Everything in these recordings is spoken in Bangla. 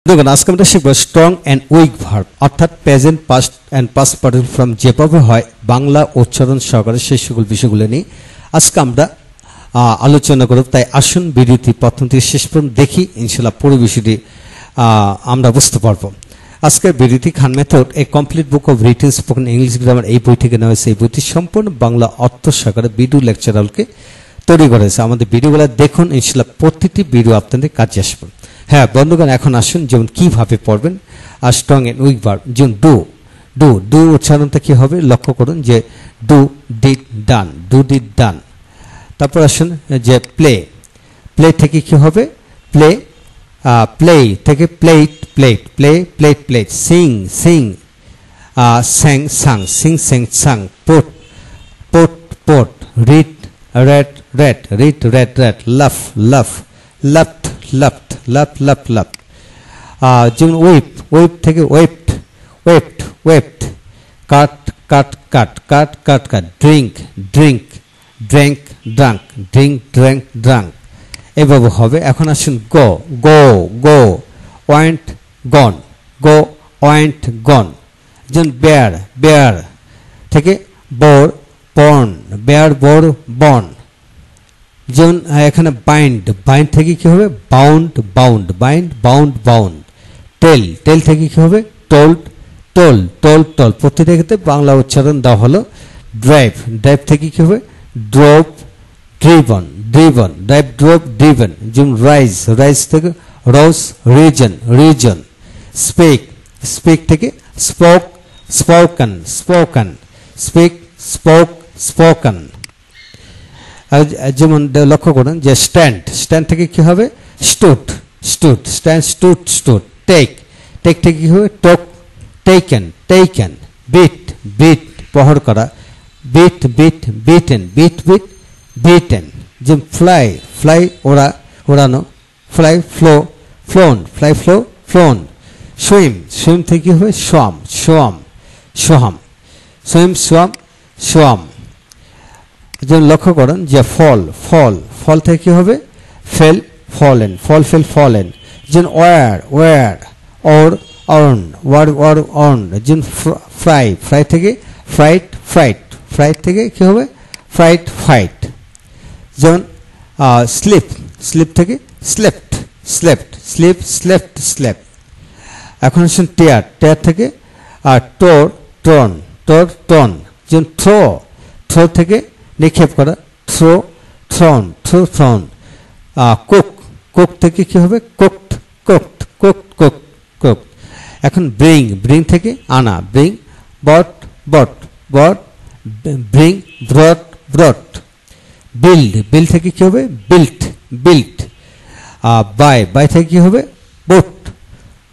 দেখুন আজকে আমরা শিখব স্ট্রং অ্যান্ড উইক ভার্ব অর্থাৎ present past and past participle form যেভাবে হয় বাংলা উচ্চারণ সহকারে সেই সকল বিষয়গুলো নিয়ে আজকে আমরা আলোচনা করব। তাই আসুন ভিডিওটি প্রথম থেকে শেষ পর্যন্ত দেখি, ইনশাআল্লাহ পুরো বিষয়টি আমরা বুঝতে পারবো। আজকের ভিডিওটি Khan method a complete book of written spoken English grammar এই বই থেকে নেওয়া হয়েছে। এই বইটি সম্পূর্ণ বাংলা অর্থ সহকারে ভিডিও লেকচারালকে তৈরি করেছে। আমাদের ভিডিওগুলো দেখুন, ইনশাআল্লাহ প্রতিটি ভিডিও আপনাদের কাজে আসবে। হ্যাঁ বন্ধুগণ, এখন আসুন যেমন কিভাবে পড়বেন আর স্ট্রং এন্ড উইক ভার্ব। যেমন ডু ডু ডু উচ্চারণটা কি হবে লক্ষ্য করুন, যে do did done, do did done. তারপর আসুন যে প্লে, প্লে থেকে কি হবে প্লে, প্লে থেকে played played, play played played. Sing sing, sang sung, sing sang sung. Put put put. Read read read, read read read. Laugh laugh laughed laughed, laugh laugh laugh. যেমন ওয়েপ, ওয়েপ থেকে wept wept wept. Cut cut cut, cut cut cut. Drink drink drank drunk, drink drank drunk. এভাবে হবে। এখন আসুন গো গো গো, ওয়েন্ট গন, গো ওয়েন্ট গন। যেমন বেয়ার, বেয়ার থেকে bore born, bear bore born. যেমন এখানে বাইন্ড, বাইন্ড থেকে কি হবে bound bound, bind bound bound. Tell, tell থেকে কি হবে টোল্ড টোল টোল টোল। প্রতিটা ক্ষেত্রে বাংলা উচ্চারণ দেওয়া হলো। ড্রাইভ, ড্রাইভ থেকে কি হবে drove driven driven, drive drove driven. যেমন রাইজ, রাইজ থেকে rose risen risen. Speak, speak থেকে spoke spoken spoken, speak spoke spoken. যেমন লক্ষ্য করুন যে স্ট্যান্ড, স্ট্যান্ড থেকে কি হবে stood stood, stand stood stood. Take, take থেকে কি হবে টোক টেকেন টেকেন। বিট, বিট প্রহর করা, beat beat beaten, beat beat beaten. যেমন ফ্লাই, ফ্লাই ওড়া ওড়ানো, fly flew flown, fly flew flown. Swim, swim থেকে কি হবে swam swum swum, swim swam swum. যেমন লক্ষ্য করেন যে ফল, ফল, ফল থেকে কি হবে ফেল ফলেন, ফল ফেল ফলেন। যেমন war, war or worn, were were worn. যেমন ফ্রাই, ফ্রাই থেকে ফ্রাইট ফ্রাইট, ফ্রাইট থেকে কি হবে ফ্রাইট ফাইট। যেমন স্লিপ, স্লিপ থেকে স্লেপ্ট স্লেপ্ট, স্লিপ স্লেপ্ট স্লেপ। এখন আসুন টেয়ার, টেয়ার থেকে টোর টন, টোর টন। যেমন থ্রো, থ্রো থেকে নিক্ষেপ করা, throw thrown throw thrown. Cook, cook থেকে কি হবে cooked cooked cooked cook cook. এখন ব্রিং, ব্রিং থেকে আনা, bring brought brought brought, bring brought brought. Build, build থেকে কি হবে বিল্ট বিল্ট। বাই, বাই থেকে কি হবে bought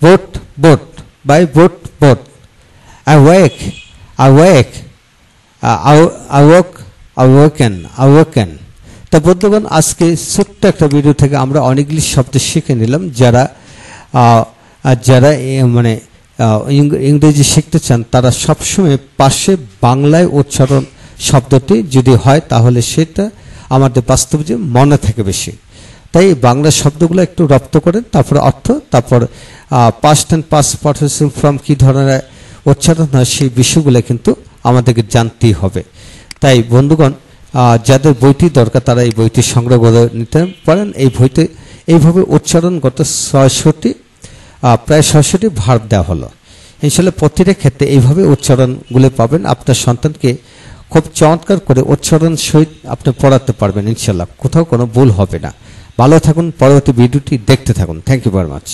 bought bought, buy bought bought. Awake, awake awoke awoken awoken. তা বন্ধুগণ, আজকে ছোট্ট একটা ভিডিও থেকে আমরা অনেকগুলি শব্দ শিখে নিলাম। যারা যারা মানে ইংরেজি শিখতে চান তারা সবসময় পাশে বাংলায় উচ্চারণ শব্দটি যদি হয় তাহলে সেটা আমাদের বাস্তব যে মনে থাকে বেশি। তাই বাংলা শব্দগুলো একটু রপ্ত করেন, তারপর অর্থ, তারপর past and past participle form কী ধরনের উচ্চারণ হয় সেই বিষয়গুলো কিন্তু আমাদেরকে জানতেই হবে। তাই বন্ধুগণ, যাদের বইটি দরকার তারা এই বইটি সংগ্রহ করে নিতে পারেন। এই বইতে এইভাবে উচ্চারণগত ৬০টি প্রায় ৬০টি ভার্ব দেওয়া হলো। ইনশাআল্লাহ প্রতিটা ক্ষেত্রে এইভাবে উচ্চারণগুলো পাবেন। আপনার সন্তানকে খুব চমৎকার করে উচ্চারণ সহিত আপনি পড়াতে পারবেন ইনশাআল্লাহ, কোথাও কোনো ভুল হবে না। ভালো থাকুন, পরবর্তী ভিডিওটি দেখতে থাকুন। Thank you very much.